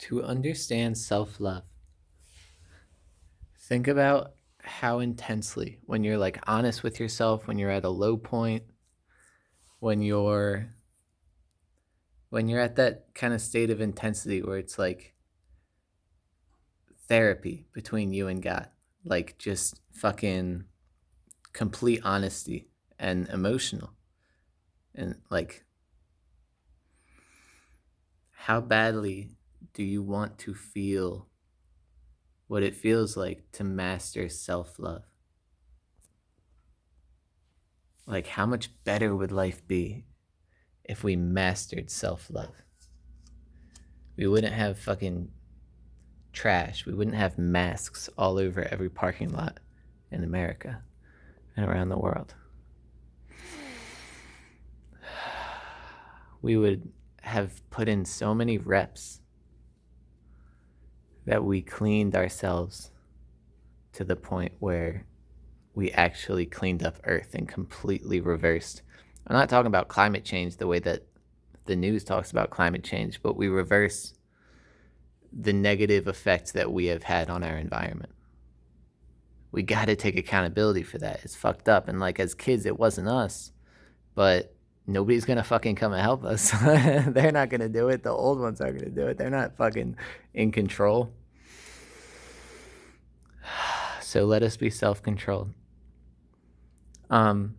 To understand self love, think about how intensely, when you're like honest with yourself, when you're at a low point, when you're at that kind of state of intensity where it's like therapy between you and God, like just fucking complete honesty and emotional. And like, how badly do you want to feel what it feels like to master self love? Like, how much better would life be if we mastered self love? We wouldn't have fucking trash. We wouldn't have masks all over every parking lot in America and around the world. We would have put in so many reps that we cleaned ourselves to the point where we actually cleaned up Earth and completely reversed. I'm not talking about climate change the way that the news talks about climate change, but we reverse the negative effects that we have had on our environment. We got to take accountability for that. It's fucked up. And like as kids, it wasn't us, but nobody's going to fucking come and help us. They're not going to do it. The old ones are going to do it. They're not fucking in control. So let us be self-controlled. To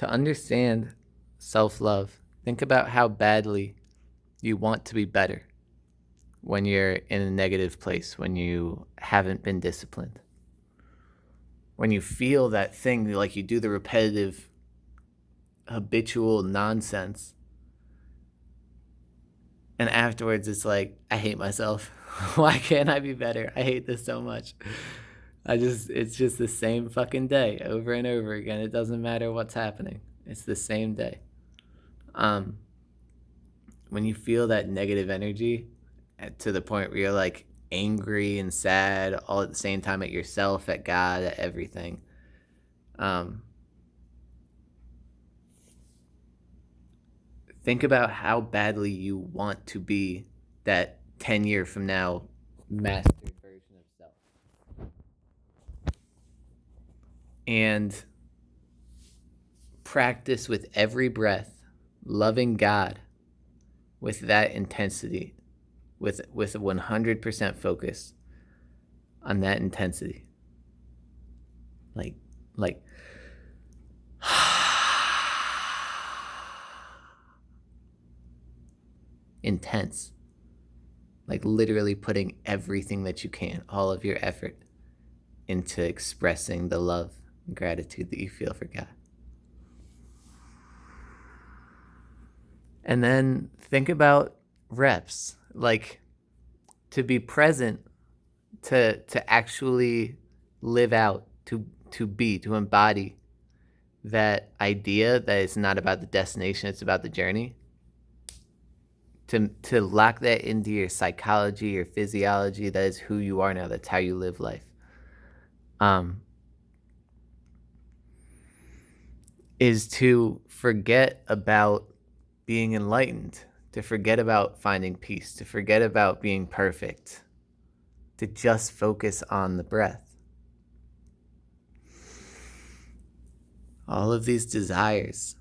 understand self-love, think about how badly you want to be better when you're in a negative place, when you haven't been disciplined. When you feel that thing, like you do the repetitive, habitual nonsense, and afterwards it's like, I hate myself. Why can't I be better? I hate this so much. It's just the same fucking day over and over again. It doesn't matter what's happening. It's the same day. When you feel that negative energy to the point where you're like angry and sad all at the same time at yourself, at God, at everything. Think about how badly you want to be that 10 year from now mastered version of self. And practice with every breath, loving God with that intensity, with 100% focus on that intensity. Like intense. Like literally putting everything that you can, all of your effort, into expressing the love and gratitude that you feel for God. And then think about reps, like to be present, to actually live out, to embody that idea that it's not about the destination, it's about the journey. To lock that into your psychology, your physiology, that is who you are now, that's how you live life. Is to forget about being enlightened, to forget about finding peace, to forget about being perfect, to just focus on the breath. All of these desires,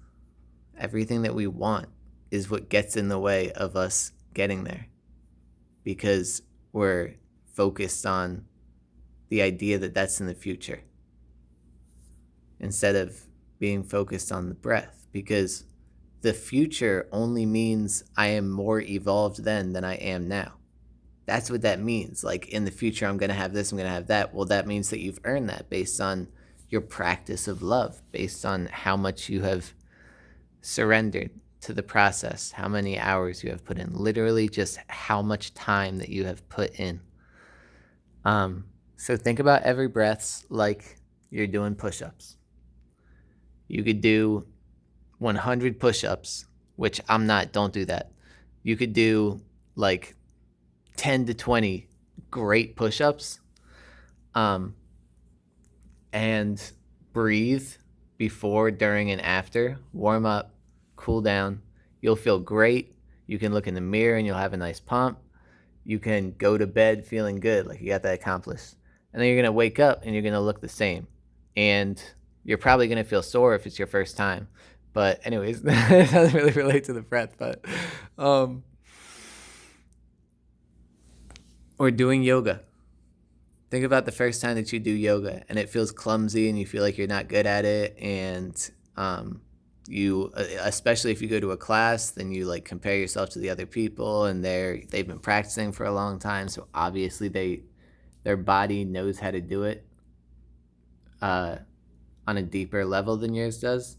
everything that we want, is what gets in the way of us getting there, because we're focused on the idea that that's in the future instead of being focused on the breath, because the future only means I am more evolved then than I am now. That's what that means. Like in the future, I'm going to have this, I'm going to have that. Well, that means that you've earned that based on your practice of love, based on how much you have surrendered to the process, how many hours you have put in, literally just how much time that you have put in. So think about every breath like you're doing push-ups. You could do 100 push-ups, which I'm not, don't do that. You could do like 10 to 20 great push-ups, and breathe before, during, and after. Warm up, cool down. You'll feel great. You can look in the mirror and you'll have a nice pump. You can go to bed feeling good, like you got that accomplished. And then you're going to wake up and you're going to look the same. And you're probably going to feel sore if it's your first time. But anyways, it doesn't really relate to the breath, but or doing yoga. Think about the first time that you do yoga and it feels clumsy and you feel like you're not good at it. And you, especially if you go to a class, then you like compare yourself to the other people and they've been practicing for a long time. So obviously their body knows how to do it on a deeper level than yours does.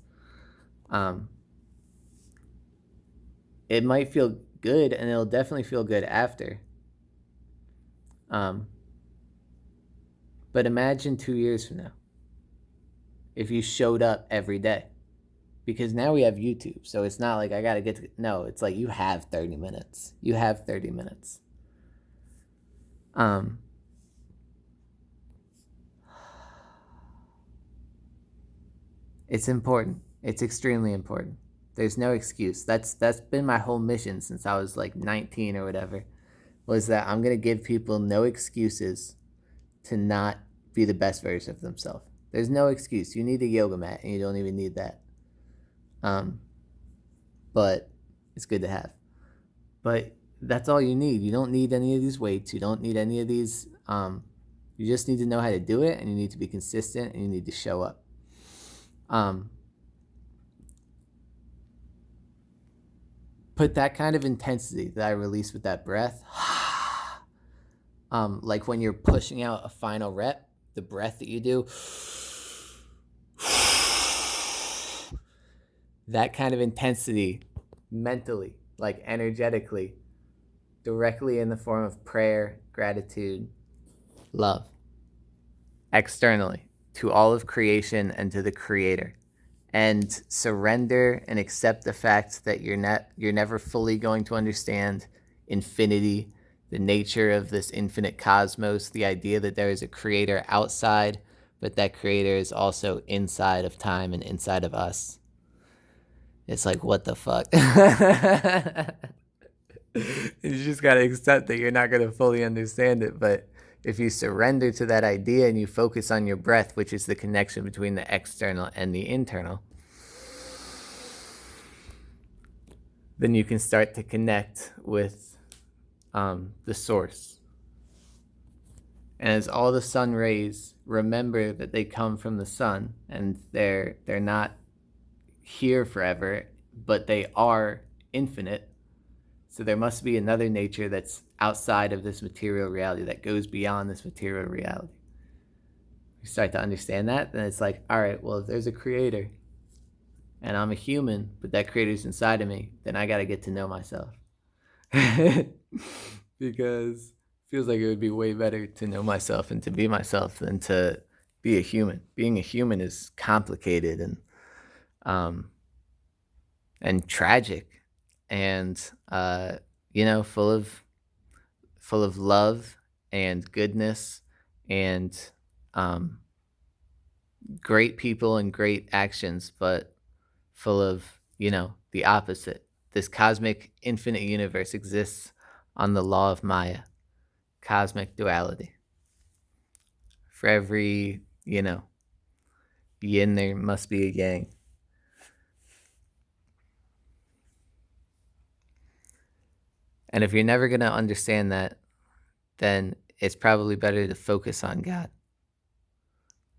It might feel good and it'll definitely feel good after. But imagine 2 years from now, if you showed up every day, because now we have YouTube. So it's not like I got to get to, no, it's like you have 30 minutes. You have 30 minutes. It's important. It's extremely important. There's no excuse. That's been my whole mission since I was like 19 or whatever, was that I'm going to give people no excuses to not be the best version of themselves. There's no excuse. You need a yoga mat and you don't even need that. But it's good to have. But that's all you need. You don't need any of these weights. You don't need any of these. You just need to know how to do it, and you need to be consistent, and you need to show up. Put that kind of intensity that I release with that breath, like when you're pushing out a final rep, the breath that you do, that kind of intensity mentally, like energetically, directly in the form of prayer, gratitude, love, externally to all of creation and to the Creator. And surrender and accept the fact that you're never fully going to understand infinity, the nature of this infinite cosmos, the idea that there is a creator outside, but that creator is also inside of time and inside of us. It's like, what the fuck? You just got to accept that you're not going to fully understand it. But if you surrender to that idea and you focus on your breath, which is the connection between the external and the internal, then you can start to connect with the source. And as all the sun rays, remember that they come from the sun, and they're not here forever, but they are infinite. So there must be another nature that's outside of this material reality, that goes beyond this material reality. You start to understand that, then it's like, all right, well, if there's a creator and I'm a human, but that creator's inside of me, then I got to get to know myself. Because it feels like it would be way better to know myself and to be myself than to be a human. Being a human is complicated and tragic, and full of love and goodness and great people and great actions, but full of the opposite. This cosmic infinite universe exists on the law of Maya, cosmic duality. For every yin, there must be a yang. And if you're never going to understand that, then it's probably better to focus on God.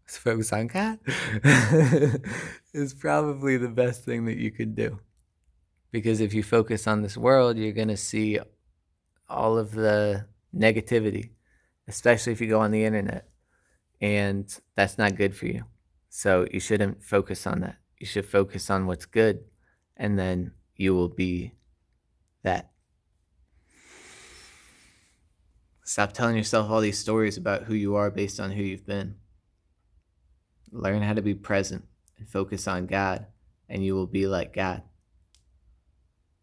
Focus on God is probably the best thing that you could do. Because if you focus on this world, you're going to see all of the negativity, especially if you go on the internet. And that's not good for you. So you shouldn't focus on that. You should focus on what's good, and then you will be that. Stop telling yourself all these stories about who you are based on who you've been. Learn how to be present and focus on God, and you will be like God.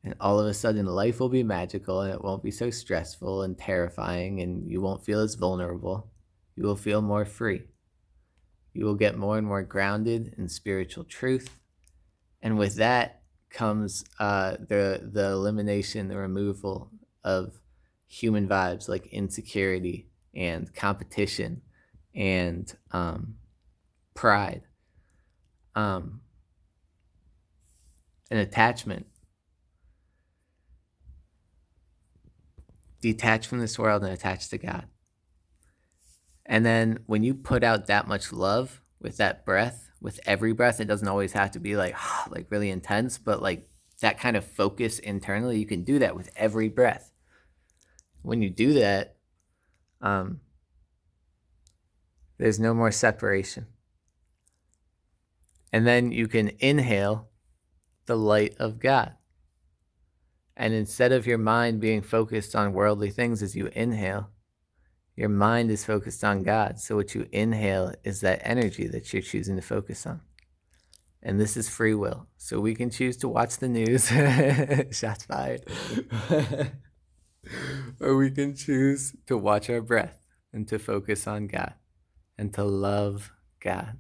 And all of a sudden, life will be magical, and it won't be so stressful and terrifying, and you won't feel as vulnerable. You will feel more free. You will get more and more grounded in spiritual truth. And with that comes the elimination, the removal of human vibes like insecurity and competition and pride um, and attachment. Detach from this world and attach to God. And then when you put out that much love with that breath, with every breath, it doesn't always have to be like like really intense, but like that kind of focus internally, you can do that with every breath. When you do that, there's no more separation. And then you can inhale the light of God. And instead of your mind being focused on worldly things as you inhale, your mind is focused on God. So what you inhale is that energy that you're choosing to focus on. And this is free will. So we can choose to watch the news. Shots fired. Or we can choose to watch our breath and to focus on God and to love God.